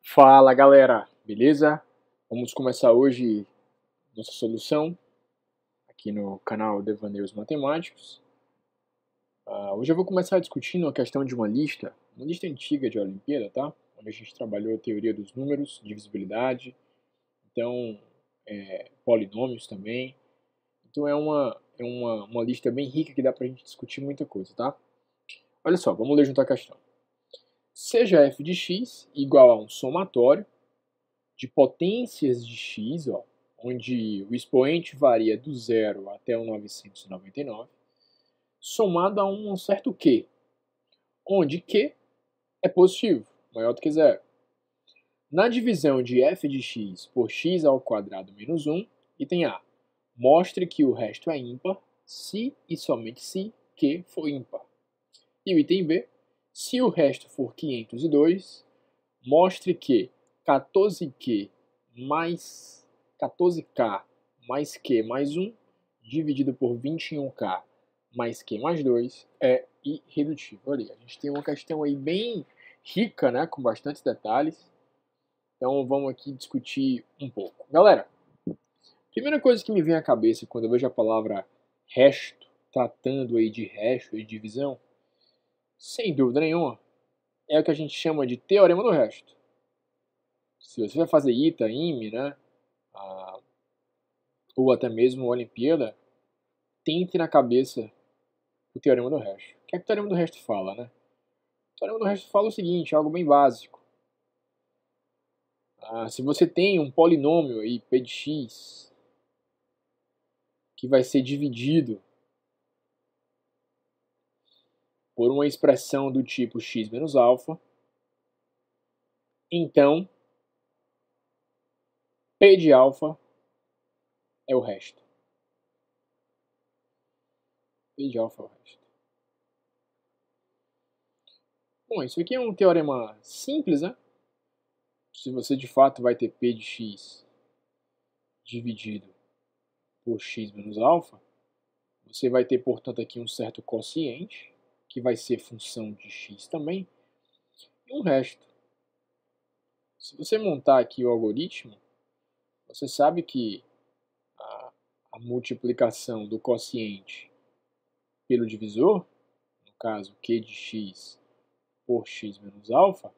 Fala galera, beleza? Vamos começar hoje nossa solução aqui no canal Devaneios Matemáticos. Hoje eu vou começar discutindo a questão de uma lista antiga de Olimpíada, tá? Onde a gente trabalhou a teoria dos números, divisibilidade, então polinômios também. Então é uma lista bem rica que dá pra gente discutir muita coisa, tá? Olha só, vamos ler junto a questão. Seja f de x igual a um somatório de potências de x, ó, onde o expoente varia do 0 até o 999, somado a um certo q, onde q é positivo, maior do que zero. Na divisão de f de x por x ao quadrado menos 1, item A, mostre que o resto é ímpar se e somente se q for ímpar. E o item B, se o resto for 502, mostre que 14K mais Q mais 1 dividido por 21K mais Q mais 2 é irredutível. Olha, a gente tem uma questão aí bem rica, né, com bastantes detalhes. Então vamos aqui discutir um pouco. Galera, primeira coisa que me vem à cabeça quando eu vejo a palavra resto, tratando aí de resto e divisão, sem dúvida nenhuma, é o que a gente chama de teorema do resto. Se você vai fazer ITA, IME, né, ou até mesmo Olimpíada, tente na cabeça o teorema do resto. O que é que o teorema do resto fala, né? O teorema do resto fala o seguinte, algo bem básico. Se você tem um polinômio aí, p de x, que vai ser dividido por uma expressão do tipo x menos alfa, então p de alfa é o resto. P de alfa é o resto. Bom, isso aqui é um teorema simples, né? Se você de fato vai ter p de x dividido por x menos alfa, você vai ter, portanto, aqui um certo quociente, que vai ser função de x também, e um resto. Se você montar aqui o algoritmo, você sabe que a multiplicação do quociente pelo divisor, no caso q de x por x menos alfa,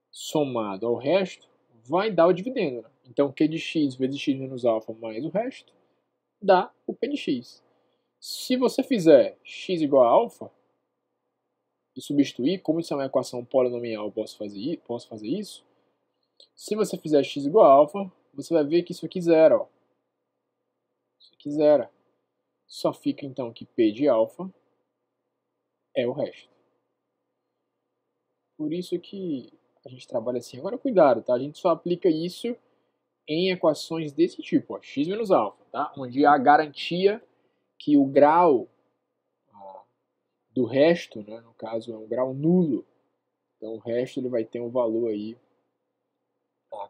somado ao resto, vai dar o dividendo. Né? Então, q de x vezes x menos alfa mais o resto, dá o p de x. Se você fizer x igual a alfa, e substituir, como isso é uma equação polinomial, eu posso fazer isso. Se você fizer x igual a alfa, você vai ver que isso aqui zera. Ó. Isso aqui zera. Só fica então que p de alfa é o resto. Por isso que a gente trabalha assim. Agora cuidado, tá? A gente só aplica isso em equações desse tipo, ó, x menos alfa, tá? Onde há garantia que o grau do resto, né, no caso é um grau nulo. Então o resto ele vai ter um valor aí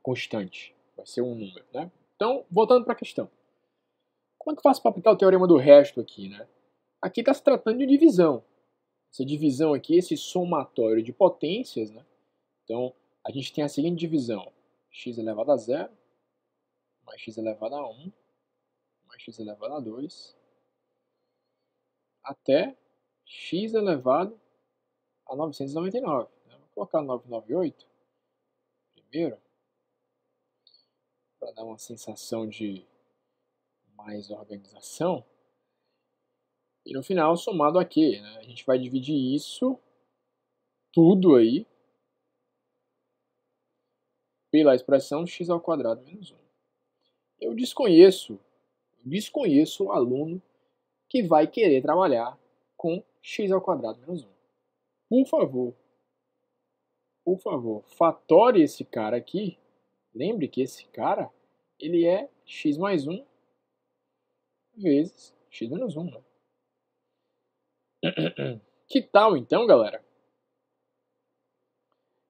constante, vai ser um número, né? Então, voltando para a questão. Como é que eu faço para aplicar o teorema do resto aqui, né? Aqui está se tratando de divisão. Essa divisão aqui, esse somatório de potências, né? Então, a gente tem a seguinte divisão. X elevado a 0, mais x elevado a 1, mais x elevado a 2, até x elevado a 999. Né? Vou colocar 998 primeiro, para dar uma sensação de mais organização. E no final, somado a quê? Né? A gente vai dividir isso tudo aí pela expressão x ao quadrado menos 1. Eu desconheço o aluno que vai querer trabalhar com x ao quadrado menos 1. Por favor, fatore esse cara aqui. Lembre que esse cara, ele é x mais 1 vezes x menos 1. Né? Que tal então, galera?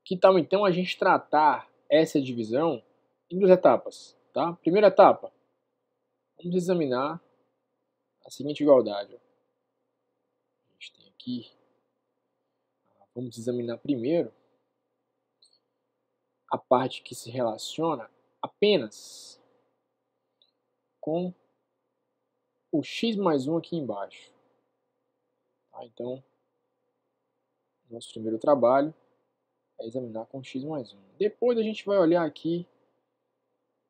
Que tal então a gente tratar essa divisão em duas etapas? Tá? Primeira etapa, vamos examinar a seguinte igualdade. A gente tem aqui, vamos examinar primeiro a parte que se relaciona apenas com o x mais 1 aqui embaixo. Tá? Então, nosso primeiro trabalho é examinar com x mais 1. Depois a gente vai olhar aqui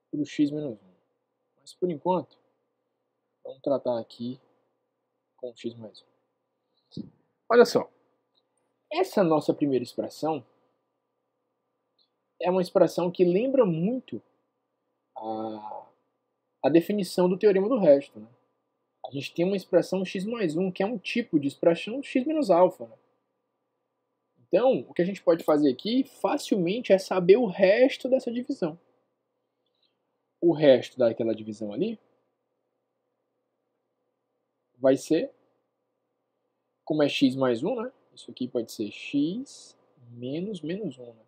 para o x menos 1. Mas por enquanto, vamos tratar aqui com x mais 1. Olha só, essa nossa primeira expressão é uma expressão que lembra muito a definição do teorema do resto. Né? A gente tem uma expressão x mais 1, que é um tipo de expressão x menos alfa. Né? Então, o que a gente pode fazer aqui facilmente é saber o resto dessa divisão. O resto daquela divisão ali vai ser, como é x mais 1, né? Isso aqui pode ser x menos 1. Né?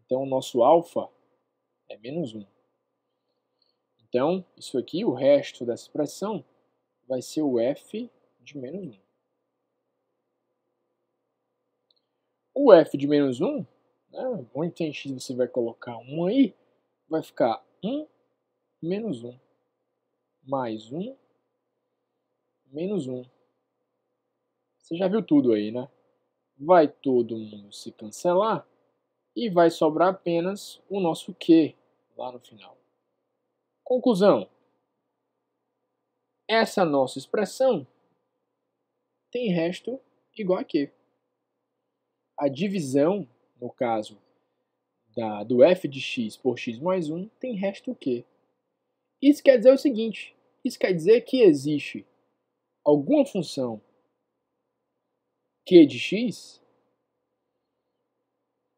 Então, o nosso alfa é menos 1. Então, isso aqui, o resto dessa expressão, vai ser o f de menos 1. O f de menos 1, né, onde tem x você vai colocar 1 aí, vai ficar 1 menos 1, mais 1, menos 1. Você já viu tudo aí, né? Vai todo mundo se cancelar e vai sobrar apenas o nosso Q lá no final. Conclusão. Essa nossa expressão tem resto igual a Q. A divisão, no caso do f de x por x mais 1, tem resto Q. Isso quer dizer o seguinte, isso quer dizer que existe alguma função Q de x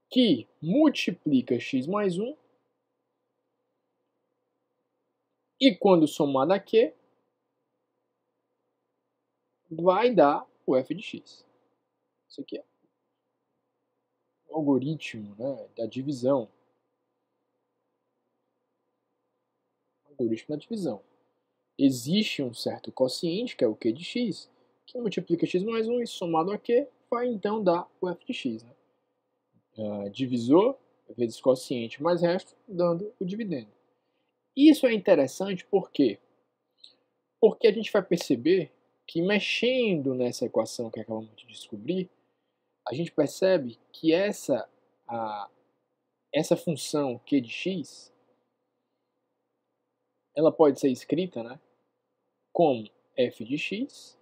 que multiplica x mais 1 e quando somada a Q vai dar o f de x. Isso aqui é o algoritmo, né, da divisão. Algoritmo da divisão. Existe um certo quociente, que é o Q de x, que multiplica x mais 1 e somado a Q vai então dar o f de x. Né? Divisor vezes quociente mais resto, dando o dividendo. Isso é interessante por quê? Porque a gente vai perceber que mexendo nessa equação que acabamos de descobrir, a gente percebe que essa função Q de x, ela pode ser escrita, né, como f de x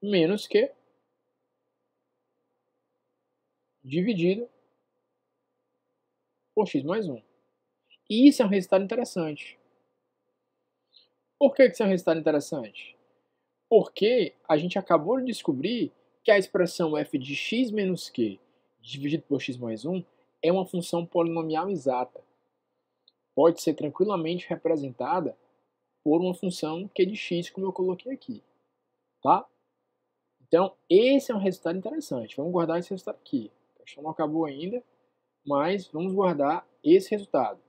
menos Q dividido por x mais 1. E isso é um resultado interessante. Por que isso é um resultado interessante? Porque a gente acabou de descobrir que a expressão f de x menos q dividido por x mais 1 é uma função polinomial exata. Pode ser tranquilamente representada por uma função q de x, como eu coloquei aqui. Tá? Então, esse é um resultado interessante. Vamos guardar esse resultado aqui. A questão não acabou ainda, mas vamos guardar esse resultado.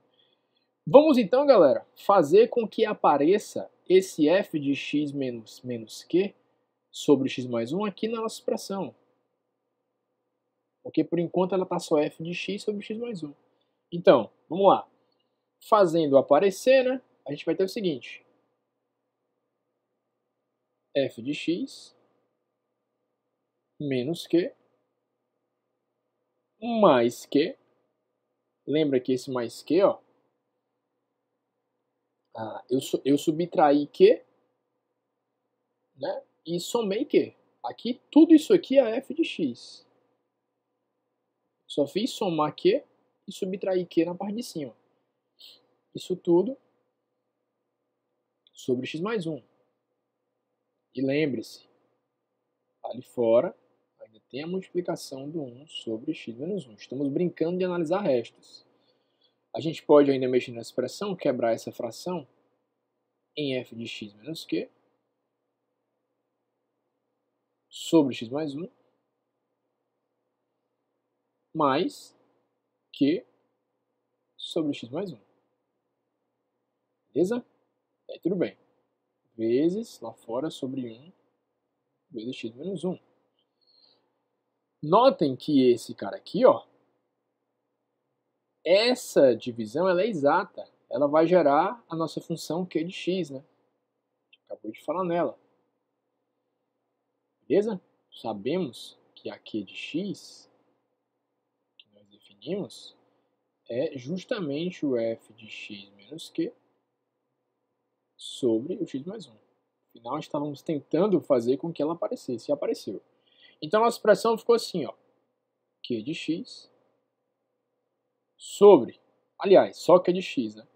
Vamos então, galera, fazer com que apareça esse f de x menos q sobre x mais 1 aqui na nossa expressão. Porque por enquanto ela está só f de x sobre x mais 1. Então, vamos lá. Fazendo aparecer, né, a gente vai ter o seguinte. F de x menos q mais q. Lembra que esse mais q, ó, eu subtraí q, né, e somei q. Aqui, tudo isso aqui é f de x. Só fiz somar q e subtrair q na parte de cima. Isso tudo sobre x mais 1. E lembre-se, ali fora ainda tem a multiplicação do 1 sobre x menos 1. Estamos brincando de analisar restos. A gente pode ainda mexer na expressão, quebrar essa fração em f de x menos q sobre x mais 1 mais q sobre x mais 1. Beleza? Aí tudo bem. Vezes lá fora sobre 1 vezes x menos 1. Notem que esse cara aqui, ó, essa divisão ela é exata. Ela vai gerar a nossa função q de x, né? Acabou de falar nela. Beleza? Sabemos que a q de x, que nós definimos, é justamente o f de x menos q sobre o x mais 1. Afinal, estávamos tentando fazer com que ela aparecesse, e apareceu. Então, a nossa expressão ficou assim, ó, q de x sobre, aliás, só q de x, né?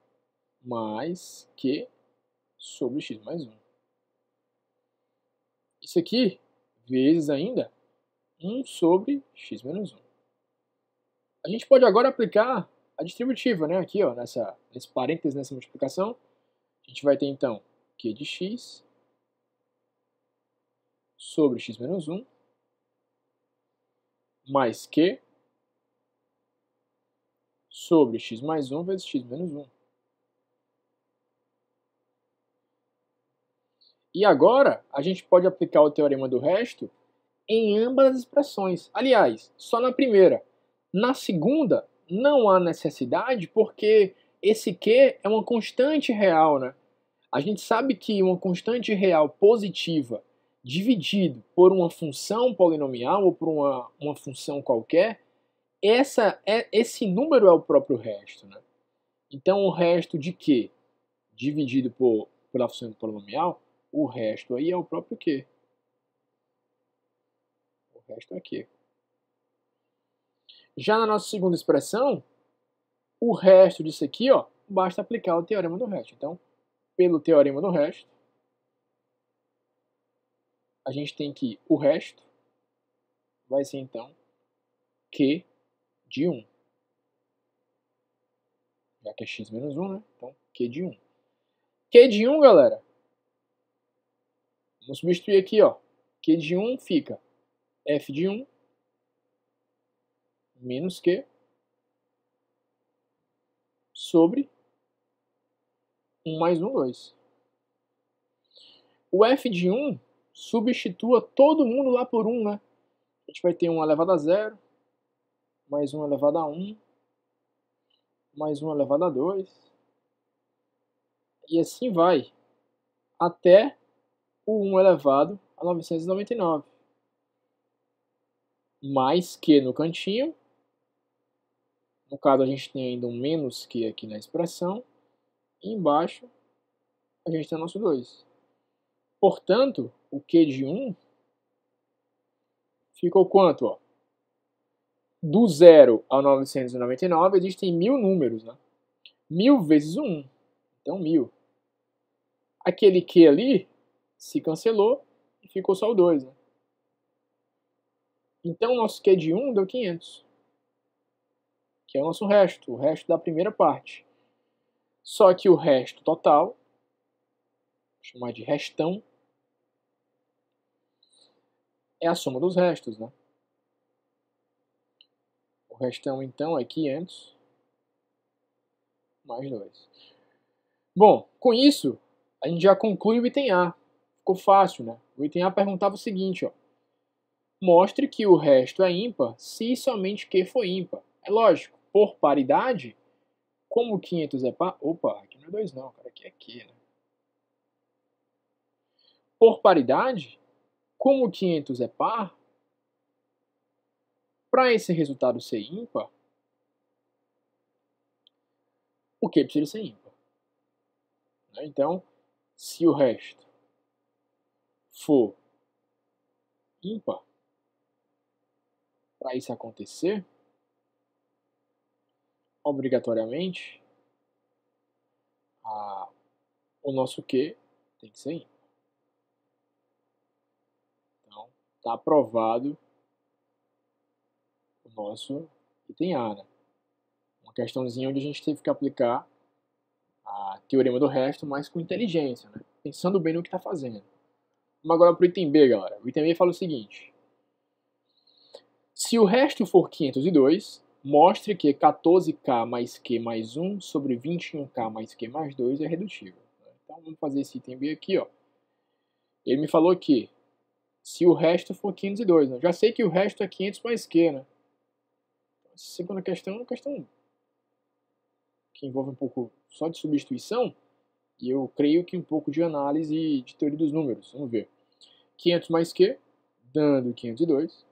Mais q sobre x mais 1. Isso aqui, vezes ainda, 1 sobre x menos 1. A gente pode agora aplicar a distributiva, né? Aqui, ó, nesse parênteses, nessa multiplicação. A gente vai ter, então, q de x sobre x menos 1 mais q sobre x mais 1 vezes x menos 1. E agora, a gente pode aplicar o teorema do resto em ambas as expressões. Aliás, só na primeira. Na segunda, não há necessidade, porque esse q é uma constante real, né? A gente sabe que uma constante real positiva dividido por uma função polinomial ou por uma função qualquer, esse número é o próprio resto, né? Então, o resto de q dividido pela função polinomial, o resto aí é o próprio q. O resto é q. Já na nossa segunda expressão, o resto disso aqui, ó, basta aplicar o teorema do resto. Então, pelo teorema do resto, a gente tem que o resto vai ser, então, q de 1. Já que é x menos 1, né? Então, q de 1. q de 1, galera, vamos substituir aqui, ó. q de 1 fica f de 1 menos q sobre 1 mais 1, 2. O f de 1 substitua todo mundo lá por 1, né? A gente vai ter 1 elevado a 0, mais 1 elevado a 1, mais 1 elevado a 2. E assim vai, até o 1 elevado a 999. Mais q no cantinho. No caso, a gente tem ainda um menos q aqui na expressão. E embaixo, a gente tem o nosso 2. Portanto, o q de 1 ficou quanto? Ó? Do 0 ao 999 existem 1000 números, né? 1000 vezes 1. Então, 1000. Aquele q ali se cancelou e ficou só o 2. Né? Então, o nosso q de 1 deu 500. Que é o nosso resto, o resto da primeira parte. Só que o resto total, vou chamar de restão, é a soma dos restos, né? O restão, então, é 500 mais 2. Bom, com isso, a gente já conclui o item A. Ficou fácil, né? O item A perguntava o seguinte, ó. Mostre que o resto é ímpar se somente Q for ímpar. É lógico, por paridade, como 500 é par... Opa, aqui não é 2 não, cara, aqui é Q, né? Por paridade, como 500 é par, para esse resultado ser ímpar, o Q precisa ser ímpar. Então, se o resto for ímpar, para isso acontecer, obrigatoriamente, o nosso Q tem que ser ímpar. Então, está aprovado o nosso item A, né? Uma questãozinha onde a gente teve que aplicar a teorema do resto, mas com inteligência, né? Pensando bem no que está fazendo. Vamos agora para o item B, galera. O item B fala o seguinte. Se o resto for 502, mostre que 14k mais q mais 1 sobre 21k mais q mais 2 é redutível. Então vamos fazer esse item B aqui. Ó. Ele me falou que se o resto for 502. Né? Já sei que o resto é 500 mais Q, né? A segunda questão é uma questão que envolve um pouco só de substituição, e eu creio que um pouco de análise de teoria dos números. Vamos ver. 500 mais Q, dando 502.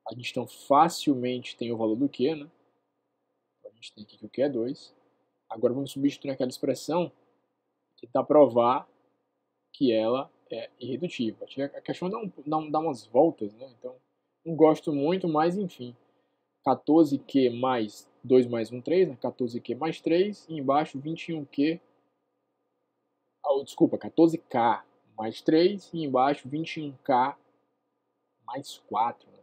A gente então facilmente tem o valor do Q, né? A gente tem aqui que o Q é 2. Agora vamos substituir aquela expressão e tentar provar que ela é irredutível. A questão dá umas voltas, né? Então, não gosto muito, mas enfim. 14Q mais 2 mais 1, 3, né? 14Q mais 3, e embaixo 21Q, desculpa, 14K mais 3, e embaixo 21K mais 4. Né?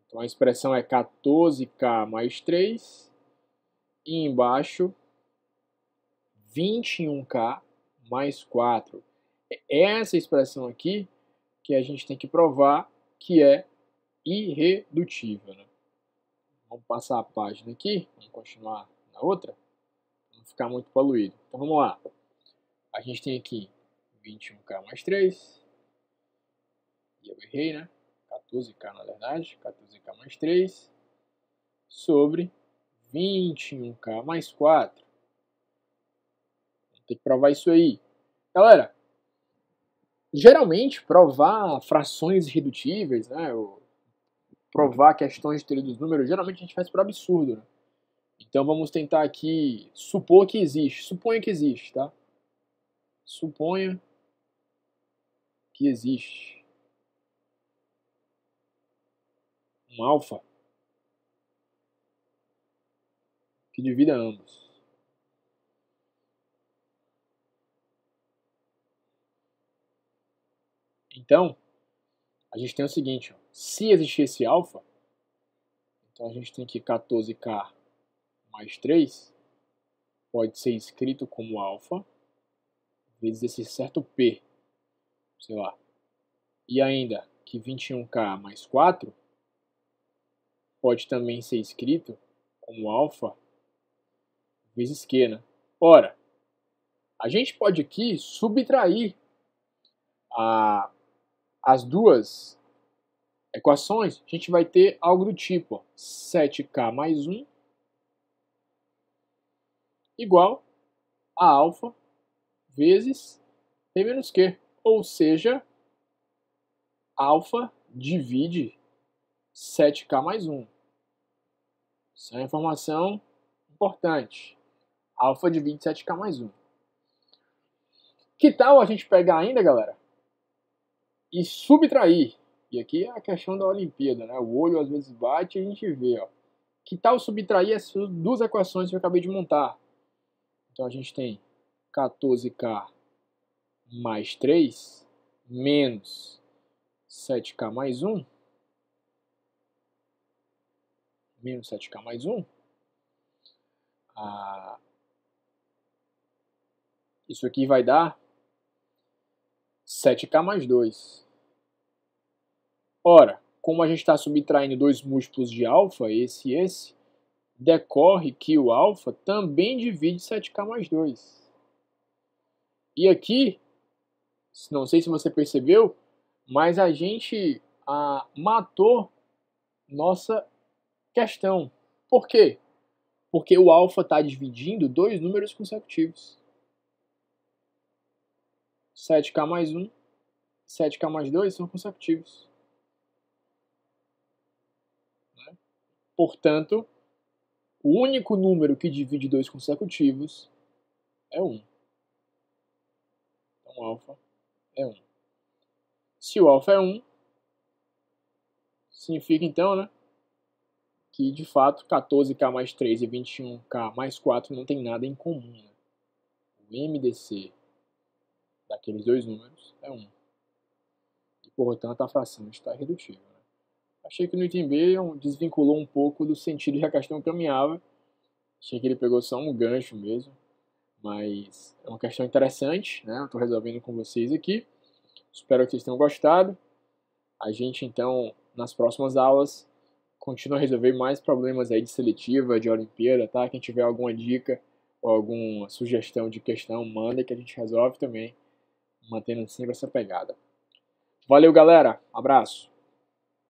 Então a expressão é 14K mais 3, e embaixo 21K mais 4. É essa expressão aqui que a gente tem que provar que é irredutível. Né? Vamos passar a página aqui, vamos continuar na outra, para não ficar muito poluído. Então vamos lá. A gente tem aqui 21K mais 3, e eu errei, né? 14K na verdade, 14K mais 3, sobre 21K mais 4. Vamos ter que provar isso aí. Galera, geralmente provar frações irredutíveis, né? Ou provar questões de teoria dos números, geralmente a gente faz por absurdo, né? Então vamos tentar aqui supor que existe. Suponha que existe, tá? Suponha que existe um alfa que divida ambos. Então, a gente tem o seguinte, ó, se existir esse alfa, então a gente tem que 14K mais 3 pode ser escrito como alfa vezes esse certo P, sei lá. E ainda que 21K mais 4 pode também ser escrito como alfa vezes Q, né? Ora, a gente pode aqui subtrair as duas equações, a gente vai ter algo do tipo ó, 7K mais 1 igual a alfa vezes P menos Q. Ou seja, alfa divide 7K mais 1. Isso é uma informação importante. Alfa divide 7K mais 1. Que tal a gente pegar ainda, galera, e subtrair? E aqui é a questão da Olimpíada, né? O olho às vezes bate e a gente vê, ó. Que tal subtrair essas duas equações que eu acabei de montar? Então a gente tem 14K mais 3 menos 7K mais 1 menos 7K mais 1. Isso aqui vai dar 7K mais 2. Ora, como a gente está subtraindo dois múltiplos de alfa, esse e esse, decorre que o alfa também divide 7K mais 2. E aqui, não sei se você percebeu, mas a gente matou nossa questão. Por quê? Porque o alfa está dividindo dois números consecutivos. 7K mais 1, 7K mais 2 são consecutivos. Portanto, o único número que divide dois consecutivos é 1. Então, alfa é 1. Se o alfa é 1, significa então, né, que de fato 14K mais 3 e 21K mais 4 não tem nada em comum. Né? O MDC daqueles dois números é 1. E, portanto, a fração está irredutível. Né? Achei que no item B desvinculou um pouco do sentido que a questão caminhava. Achei que ele pegou só um gancho mesmo. Mas é uma questão interessante, né? Eu estou resolvendo com vocês aqui. Espero que vocês tenham gostado. A gente, então, nas próximas aulas, continua a resolver mais problemas aí de seletiva, de Olimpíada, tá? Quem tiver alguma dica ou alguma sugestão de questão, manda que a gente resolve também, mantendo sempre essa pegada. Valeu, galera. Abraço.